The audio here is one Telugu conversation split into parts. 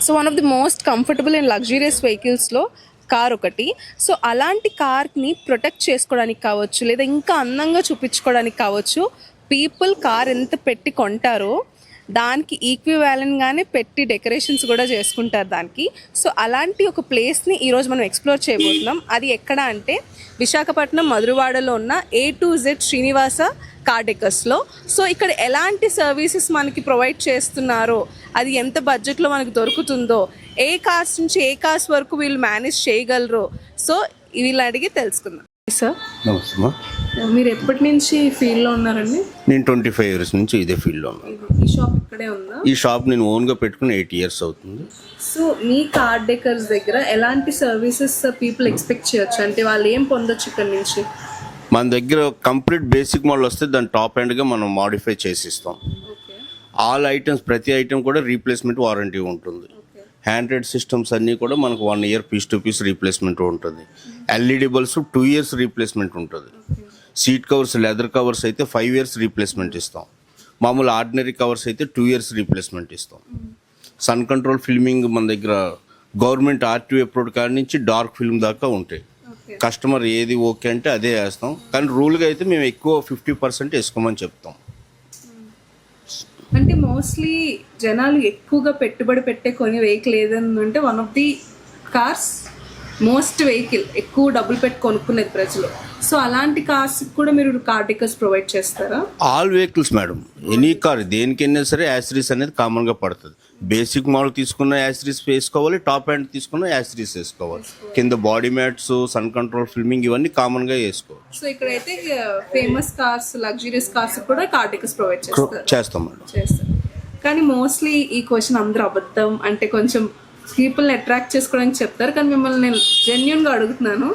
So one of the most comfortable and luxurious వెహికల్స్లో కార్ ఒకటి. సో అలాంటి కార్ని ప్రొటెక్ట్ చేసుకోవడానికి కావచ్చు, లేదా ఇంకా అందంగా చూపించుకోవడానికి కావచ్చు, పీపుల్ కార్ ఎంత పెట్టి కొంటారో దానికి ఈక్వివాలెంట్గానే పెట్టి డెకరేషన్స్ కూడా చేసుకుంటారు దానికి. సో అలాంటి ఒక ప్లేస్ని ఈరోజు మనం ఎక్స్ప్లోర్ చేయబోతున్నాం. అది ఎక్కడ అంటే విశాఖపట్నం మధురవాడలో ఉన్న A to Z Srinivasa car డెకర్స్లో. సో ఇక్కడ ఎలాంటి సర్వీసెస్ మనకి ప్రొవైడ్ చేస్తున్నారో, అది ఎంత బడ్జెట్లో మనకు దొరుకుతుందో, ఏ కార్స్ నుంచి ఏ కార్స్ వరకు వీళ్ళు మేనేజ్ చేయగలరో, సో వీళ్ళు అడిగి తెలుసుకుందాం. సార్ నమస్తే. మీరు ఎప్పటి నుంచి ఫీల్డ్లో ఉన్నారండి? నేను 25 years నుంచి ఇదే ఫీల్డ్లో ఉన్నాను. ఈ షాప్ ఇక్కడే ఉందా? ఈ షాప్ నేను ఓన్గా పెట్టుకుని 8 years అవుతుంది. సో మీ కార్ డెకర్స్ దగ్గర ఎలాంటి సర్వీసెస్ పీపుల్ ఎక్స్పెక్ట్ చేయొచ్చు, అంటే వాళ్ళు ఏం పొందొచ్చు ఇక్కడ నుంచి? మన దగ్గర కంప్లీట్ బేసిక్ మోడల్ వస్తే దాని టాప్ ఎండ్గా మనం మాడిఫై చేసిస్తాం. ఆల్ ఐటమ్స్, ప్రతి ఐటమ్ కూడా రీప్లేస్మెంట్ వారంటీ ఉంటుంది. హ్యాండ్రెడ్ సిస్టమ్స్ అన్నీ కూడా మనకు 1 year piece to piece replacement ఉంటుంది. LED బల్బ్స్ 2 years రీప్లేస్మెంట్ ఉంటుంది. సీట్ కవర్స్, లెదర్ కవర్స్ అయితే 5 years రీప్లేస్మెంట్ ఇస్తాం. మామూలు ఆర్డినరీ కవర్స్ అయితే 2 years రీప్లేస్మెంట్ ఇస్తాం. సన్ కంట్రోల్ ఫిల్మింగ్ మన దగ్గర గవర్నమెంట్ RTO అప్రూవ్డ్ కాడి నుంచి డార్క్ ఫిల్మ్ దాకా ఉంటాయి. కస్టమర్ ఏది ఓకే అంటే అదే వేస్తాం, కానీ రూల్గా అయితే మేము ఎక్కువ 50% వేసుకోమని చెప్తాం. అంటే మోస్ట్లీ జనాలు ఎక్కువగా పెట్టుబడి పెట్టే కొన్ని వెహికల్ ఏదంటే one of the cars, most vehicle ఎక్కువ డబ్బులు పెట్టి కొనుక్కునేది ప్రజలు. సో అలాంటి కార్స్ కూడా మీరు కార్ డెకర్స్ ప్రొవైడ్ చేస్తారా? All vehicles madam, any car దేనికైనా సరే యాసిరీస్ అనేది కామన్గా పడుతుంది. బేసిక్ మోడల్ తీసుకున్న యాసిరీస్ వేసుకోవాలి, టాప్ హ్యాండ్ తీసుకున్న యాసిరీస్ వేసుకోవాలి. కింద body mats, sun control filming ఇవన్నీ కామన్గా వేసుకోవాలి. సో ఇక్కడైతే ఫేమస్ కార్స్, లగ్జూరియస్ కార్స్ కూడా కార్ డెకర్స్ ప్రొవైడ్ చేస్తాం మేడం. చేస్తారు. కానీ మోస్ట్లీ ఈ క్వశ్చన్ అందరూ అబద్ధం, అంటే కొంచెం పీపుల్ని అట్రాక్ట్ చేసుకోవడానికి చెప్తారు. కానీ మిమ్మల్ని నేను జెన్యున్గా అడుగుతున్నాను,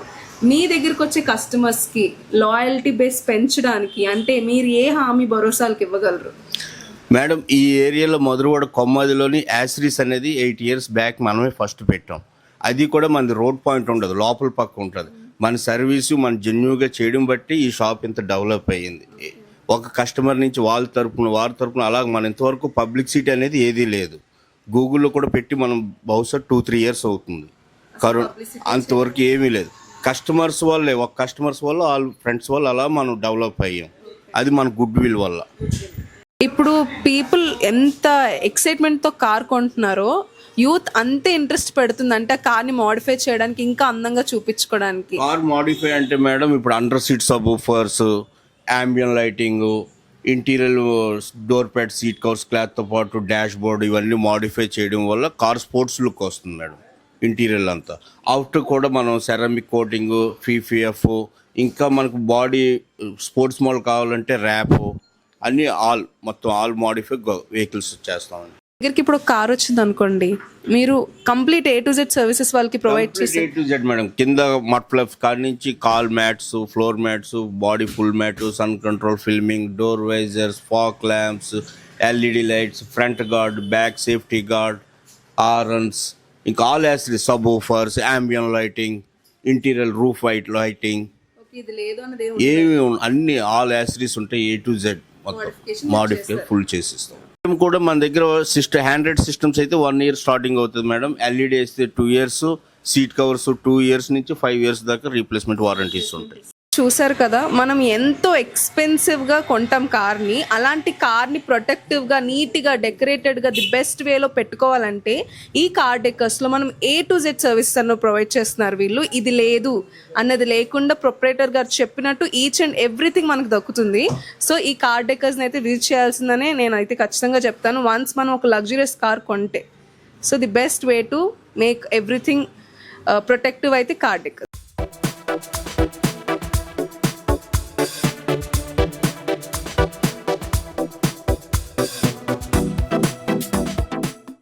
మీ దగ్గరకు వచ్చే కస్టమర్స్కి లాయల్టీ బేస్ పెంచడానికి అంటే మీరు ఏ హామీ భరోసాలకు ఇవ్వగలరు? మేడం, ఈ ఏరియాలో మధురవాడ కొమ్మదిలోని యాసిరీస్ అనేది 8 years బ్యాక్ మనమే ఫస్ట్ పెట్టాం. అది కూడా మనది రోడ్ పాయింట్ ఉండదు, లోపల పక్క ఉంటుంది. మన సర్వీసు మన జెన్యూన్గా చేయడం బట్టి ఈ షాప్ ఇంత డెవలప్ అయ్యింది. ఒక కస్టమర్ నుంచి వారి తరపున అలా మన ఇంతవరకు పబ్లిసిటీ అనేది ఏదీ లేదు. గూగుల్లో కూడా పెట్టి మనం బహుశా 2-3 years అవుతుంది. అంతవరకు ఏమీ లేదు. కస్టమర్స్ వల్లే, ఒక కస్టమర్స్ వల్ల, వాళ్ళ ఫ్రెండ్స్ వల్ల అలా మనం డెవలప్ అయ్యాం. అది మన గుడ్ విల్ వల్ల. ఇప్పుడు పీపుల్ ఎంత ఎక్సైట్మెంట్తో కార్ కొంటున్నారో, యూత్ అంతే ఇంట్రెస్ట్ పెడుతుంది అంటే కార్ని మోడిఫై చేయడానికి, ఇంకా అందంగా చూపించుకోవడానికి. కార్ మోడిఫై అంటే మేడం, ఇప్పుడు under seat subwoofers, ambient lighting, interior door pad, seat covers, క్లాత్తో పాటు డాష్ బోర్డ్ ఇవన్నీ మోడిఫై చేయడం వల్ల కార్ స్పోర్ట్స్ లుక్ వస్తుంది మేడం. ఇంటీరియర్ అంతా అవుట్ కూడా మనం సెరామిక్ కోటింగ్, FF, ఇంకా మనకు బాడీ స్పోర్ట్స్ మోడల్ కావాలంటే ర్యాప్ అన్నీ మొత్తం ఆల్ మోడిఫై వెహికల్స్ చేస్తామండి. దగ్గరికి ఇప్పుడు కార్ వచ్చింది అనుకోండి, మీరు complete A to Z services వాళ్ళకి ప్రొవైడ్ చేస్తారు? A to Z madam. కింద మడ్ ఫ్లప్స్ కాడి నుంచి car mats, floor mats, body full mat, sun control filming, door visors, fog lamps, LED lights, front guard, back safety guard, horns, ఇంకా all accessories, subwoofers, ambient lighting, interior roof white lighting, ఏమి అన్ని ఆల్ యాసిరీస్ ఉంటాయి. A to Z మొత్తం మోడిఫై ఫుల్ చేసిస్తాం. కూడా మన దగ్గర హ్యాండ్రెడ్ సిస్టమ్స్ అయితే 1 year స్టార్టింగ్ అవుతుంది మేడం. LED అయితే 2 years, సీట్ కవర్స్ 2 years నుంచి 5 years దాకా రీప్లేస్మెంట్ వారంటీస్ ఉంటాయి. చూసారు కదా, మనం ఎంతో ఎక్స్పెన్సివ్గా కొంటాం కార్ని. అలాంటి కార్ని ప్రొటెక్టివ్గా, నీట్గా, డెకరేటెడ్గా, ది బెస్ట్ వేలో పెట్టుకోవాలంటే ఈ కార్ డెకర్స్లో మనం A to Z సర్వీసెస్ అన్న ప్రొవైడ్ చేస్తున్నారు వీళ్ళు. ఇది లేదు అన్నది లేకుండా ప్రొపరేటర్ గారు చెప్పినట్టు ఈచ్ అండ్ ఎవ్రీథింగ్ మనకు దక్కుతుంది. సో ఈ కార్ డెకర్స్ని అయితే విజిట్ చేయాల్సిందనే నేనైతే ఖచ్చితంగా చెప్తాను, వన్స్ మనం ఒక లగ్జూరియస్ కార్ కొంటే. So the best way to make everything protective అయితే కార్ డెకర్స్.